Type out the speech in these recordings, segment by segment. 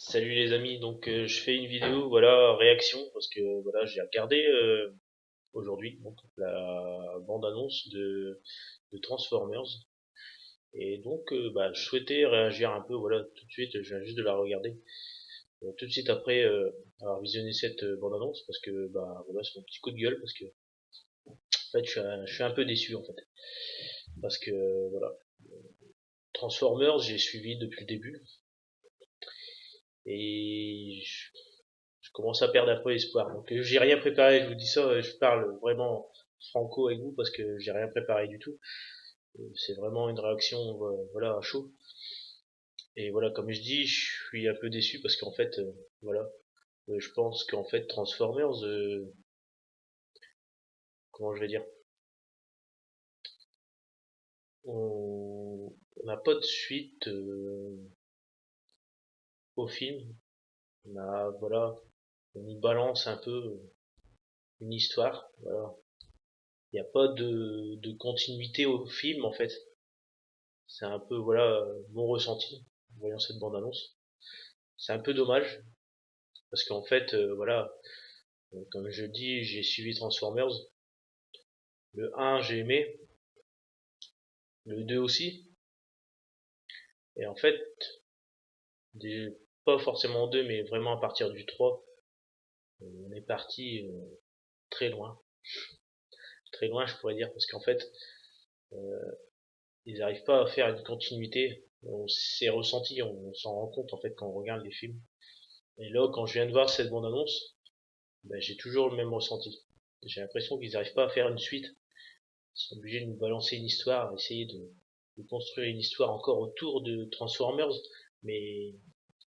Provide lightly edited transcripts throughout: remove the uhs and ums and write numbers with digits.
Salut les amis, donc je fais une vidéo, voilà, réaction, parce que voilà, j'ai regardé aujourd'hui donc la bande-annonce de Transformers, et donc bah, je souhaitais réagir un peu, voilà, tout de suite, je viens juste de la regarder, tout de suite après avoir visionné cette bande-annonce, parce que bah voilà, c'est mon petit coup de gueule, parce que en fait je suis un peu déçu en fait, parce que voilà, Transformers j'ai suivi depuis le début, et je commence à perdre un peu espoir. Donc j'ai rien préparé, je vous dis ça, je parle vraiment franco avec vous parce que j'ai rien préparé du tout. C'est vraiment une réaction voilà à chaud. Et voilà, comme je dis, je suis un peu déçu parce qu'en fait voilà, je pense qu'en fait Transformers comment je vais dire, on n'a pas de suite au film. On a voilà, on nous balance un peu une histoire, voilà. Il n'y a pas de continuité au film en fait. C'est un peu voilà mon ressenti en voyant cette bande annonce. C'est un peu dommage parce qu'en fait voilà, comme je dis, j'ai suivi Transformers. Le 1 j'ai aimé, le 2 aussi, et en fait pas forcément au 2 mais vraiment à partir du 3, on est parti très loin, très loin je pourrais dire, parce qu'en fait ils n'arrivent pas à faire une continuité. On s'est ressenti, on s'en rend compte en fait quand on regarde les films. Et là, quand je viens de voir cette bande annonce, ben, j'ai toujours le même ressenti. J'ai l'impression qu'ils n'arrivent pas à faire une suite. Ils sont obligés de nous balancer une histoire, essayer de construire une histoire encore autour de Transformers, mais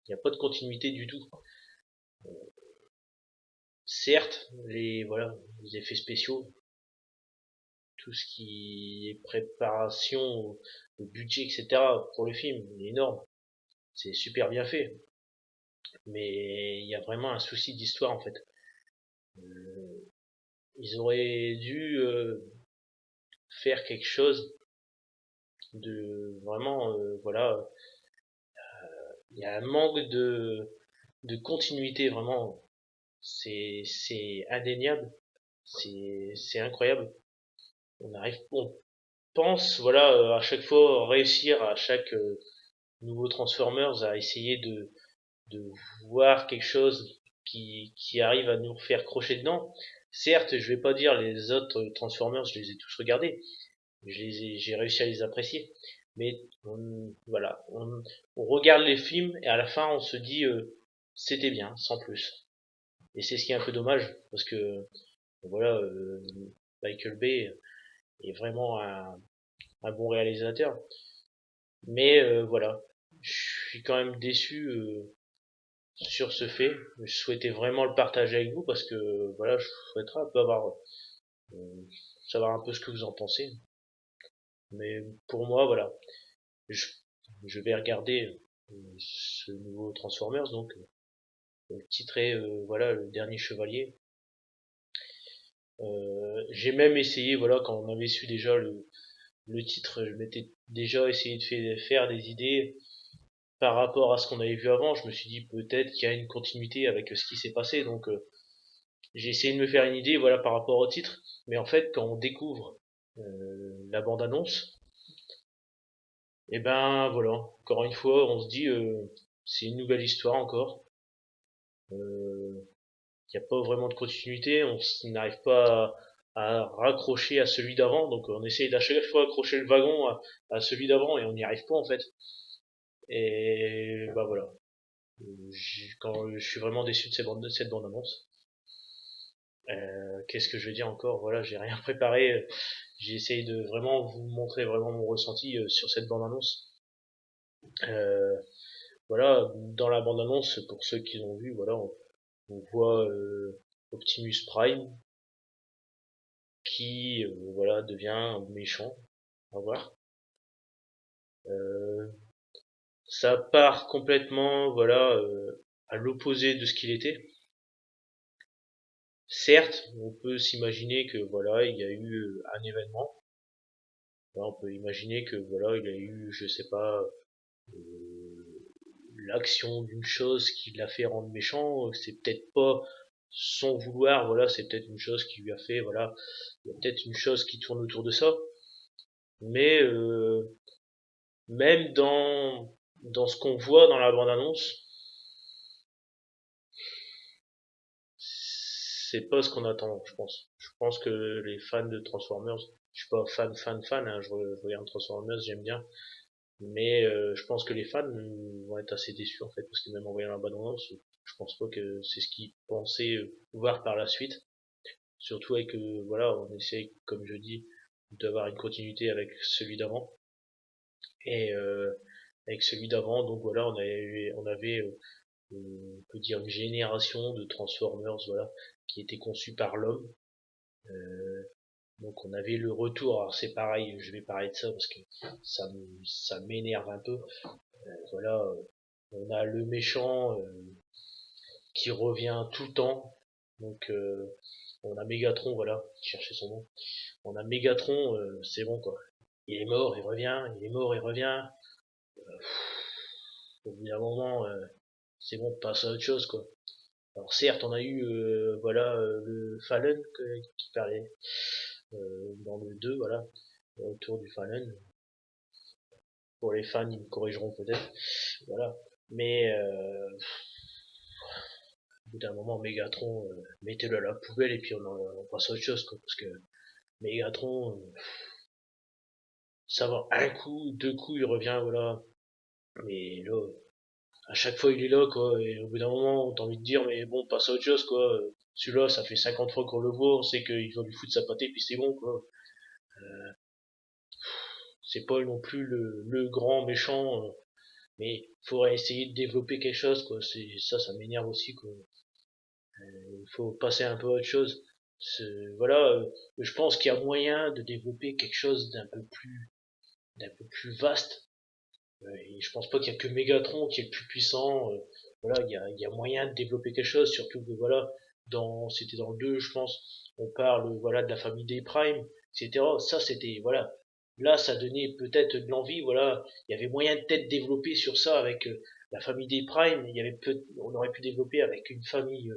il n'y a pas de continuité du tout. Certes, voilà, les effets spéciaux, tout ce qui est préparation, le budget, etc. pour le film, est énorme. C'est super bien fait. Mais il y a vraiment un souci d'histoire en fait. Euh, Ils auraient dû faire quelque chose de vraiment, voilà, il y a un manque de continuité vraiment. C'est indéniable, c'est incroyable. On pense voilà à chaque fois réussir à chaque nouveau Transformers à essayer de voir quelque chose qui arrive à nous faire crocher dedans. Certes, je vais pas dire les autres Transformers, je les ai tous regardés, j'ai réussi à les apprécier, mais voilà, on regarde les films et à la fin on se dit c'était bien, sans plus. Et c'est ce qui est un peu dommage parce que voilà, Michael Bay est vraiment un bon réalisateur, mais voilà, je suis quand même déçu sur ce fait. Je souhaitais vraiment le partager avec vous parce que voilà, je souhaiterais un peu euh, savoir un peu ce que vous en pensez. Mais pour moi, voilà, je, je vais regarder ce nouveau Transformers, donc titré voilà le dernier chevalier. J'ai même essayé, voilà, quand on avait su déjà le titre, je m'étais déjà essayé de faire des idées par rapport à ce qu'on avait vu avant. Je me suis dit peut-être qu'il y a une continuité avec ce qui s'est passé, donc j'ai essayé de me faire une idée, voilà, par rapport au titre. Mais en fait, quand on découvre la bande-annonce, et ben voilà, encore une fois, on se dit c'est une nouvelle histoire encore. Il n'y a pas vraiment de continuité, on n'arrive pas à raccrocher à celui d'avant, donc on essaye d'à chaque fois accrocher le wagon à celui d'avant et on n'y arrive pas en fait. Et bah voilà, quand je suis vraiment déçu de cette bande annonce. Qu'est-ce que je vais dire encore? Voilà, j'ai rien préparé. J'ai essayé de vraiment vous montrer vraiment mon ressenti sur cette bande annonce. Euh, voilà, dans la bande annonce, pour ceux qui l'ont vu, voilà, on voit Optimus Prime qui voilà devient méchant. On va voir. Euh, Ça part complètement voilà à l'opposé de ce qu'il était. Certes, on peut s'imaginer que voilà il y a eu un événement. Là, on peut imaginer que voilà il y a eu je sais pas l'action d'une chose qui l'a fait rendre méchant, c'est peut-être pas son vouloir, voilà, c'est peut-être une chose qui lui a fait, voilà, il y a peut-être une chose qui tourne autour de ça, mais même dans ce qu'on voit dans la bande-annonce, c'est pas ce qu'on attend, je pense. Je pense que les fans de Transformers, je suis pas fan, hein, je regarde Transformers, j'aime bien, mais je pense que les fans vont être assez déçus en fait, parce que même en voyant la bande-annonce, je pense pas que c'est ce qu'ils pensaient voir par la suite. Surtout avec, voilà, on essaie, comme je dis, d'avoir une continuité avec celui d'avant. Et avec celui d'avant, donc voilà, on avait on peut dire une génération de Transformers, voilà, qui était conçue par l'homme. Euh, donc on avait le retour, alors c'est pareil, je vais parler de ça parce que ça m'énerve un peu. Voilà, on a le méchant qui revient tout le temps. Donc on a Megatron, voilà, chercher son nom. On a Megatron, c'est bon quoi. Il est mort, il revient, il est mort, il revient. Au bout d'un moment, c'est bon, passe à autre chose quoi. Alors certes, on a eu voilà le Fallen qui parlait dans le 2, voilà, le retour du Fallen. Pour les fans, ils me corrigeront peut-être, voilà. Mais au bout d'un moment, Megatron, mettez-le à la poubelle et puis on passe à autre chose quoi, parce que Megatron, ça va un coup, deux coups, il revient, voilà. Mais là, à chaque fois il est là quoi, et au bout d'un moment t'as envie de dire mais bon passe à autre chose quoi, celui-là ça fait 50 fois qu'on le voit, on sait qu'il va lui foutre sa pâtée puis c'est bon quoi, c'est pas non plus le grand méchant, mais faudrait essayer de développer quelque chose quoi, c'est ça m'énerve aussi quoi, il faut passer un peu à autre chose. Voilà, je pense qu'il y a moyen de développer quelque chose d'un peu plus vaste. Et je pense pas qu'il y a que Megatron qui est le plus puissant. Voilà, il y a moyen de développer quelque chose, surtout que voilà, c'était dans le 2, je pense, on parle voilà de la famille des Prime, etc. Ça c'était voilà, là ça donnait peut-être de l'envie, voilà, il y avait moyen de peut-être développer sur ça avec la famille des Prime. On aurait pu développer avec une famille,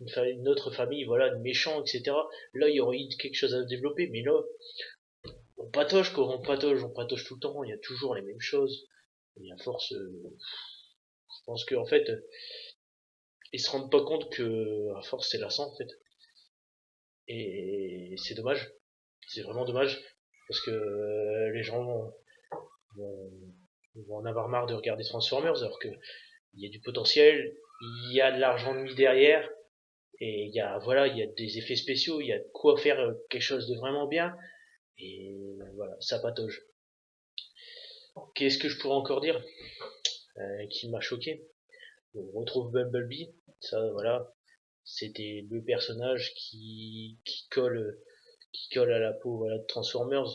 une autre famille, voilà, de méchants, etc. Là il y aurait eu quelque chose à développer, mais là on patoche quoi, on patoche tout le temps, il y a toujours les mêmes choses. Et à force, je pense qu'en fait, ils se rendent pas compte que à force c'est lassant en fait. Et c'est dommage, c'est vraiment dommage parce que les gens vont, vont en avoir marre de regarder Transformers alors que il y a du potentiel, il y a de l'argent mis derrière et il y a des effets spéciaux, il y a de quoi faire quelque chose de vraiment bien et voilà, ça patauge. Qu'est-ce que je pourrais encore dire qui m'a choqué? On retrouve Bumblebee, ça voilà, c'était le personnage qui colle à la peau voilà, de Transformers,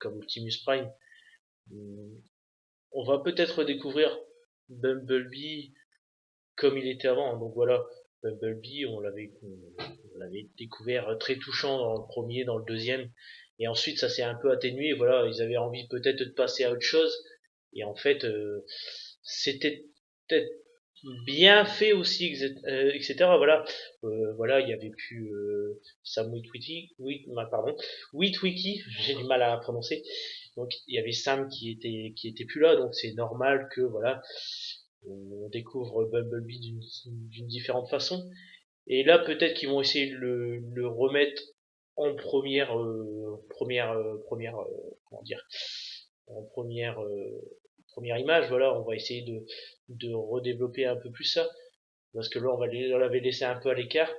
comme Optimus Prime. Hum, On va peut-être découvrir Bumblebee comme il était avant, hein. Donc voilà, Bumblebee, on l'avait découvert très touchant dans le premier, dans le deuxième, et ensuite ça s'est un peu atténué. Voilà, ils avaient envie peut-être de passer à autre chose, et en fait, c'était peut-être bien fait aussi, etc. Voilà, voilà, il y avait pu Sam Witwicky, pardon, Witwicky, j'ai du mal à prononcer. Donc il y avait Sam qui était plus là, donc c'est normal que voilà, on découvre Bumblebee d'une différente façon. Et là, peut-être qu'ils vont essayer de le remettre en comment dire, en première image. Voilà, on va essayer de redévelopper un peu plus ça, parce que là, on l'avait laissé un peu à l'écart.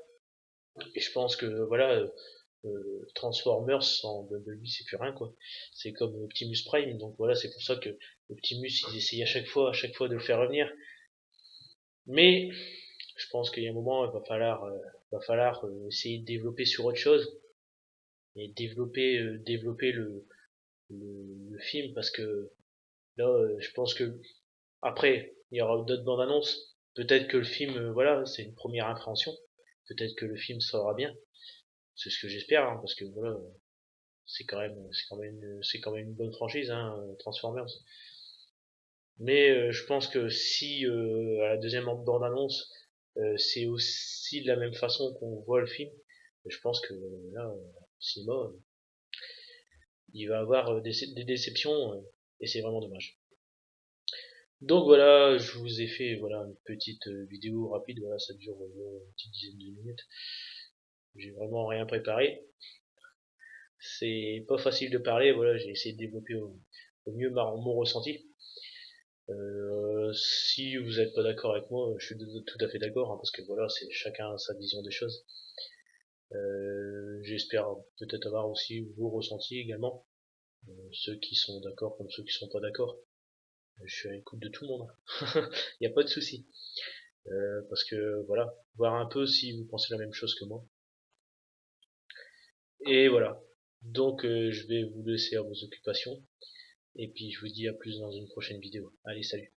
Et je pense que voilà, Transformers sans Bumblebee, c'est plus rien quoi. C'est comme Optimus Prime, donc voilà, c'est pour ça que Optimus, ils essayent à chaque fois de le faire revenir. Mais je pense qu'il y a un moment, il va falloir essayer de développer sur autre chose et développer le film parce que là, je pense que après, il y aura d'autres bandes annonces. Peut-être que le film, voilà, c'est une première appréhension. Peut-être que le film sera bien. C'est ce que j'espère, hein, parce que voilà, c'est quand même une bonne franchise, hein, Transformers. Mais je pense que si à la deuxième bande-annonce, c'est aussi de la même façon qu'on voit le film, je pense que là, au cinéma, il va avoir des déceptions et c'est vraiment dommage. Donc voilà, je vous ai fait voilà une petite vidéo rapide, voilà, ça dure une petite dizaine de minutes. J'ai vraiment rien préparé. C'est pas facile de parler, voilà, j'ai essayé de développer au mieux mon ressenti. Si vous n'êtes pas d'accord avec moi, je suis tout à fait d'accord, hein, parce que voilà, c'est chacun sa vision des choses. J'espère peut-être avoir aussi vos ressentis également, ceux qui sont d'accord comme ceux qui sont pas d'accord. Je suis à l'écoute de tout le monde. Il n'y a pas de souci. Parce que voilà, voir un peu si vous pensez la même chose que moi. Et voilà. Donc je vais vous laisser à vos occupations. Et puis je vous dis à plus dans une prochaine vidéo. Allez, salut.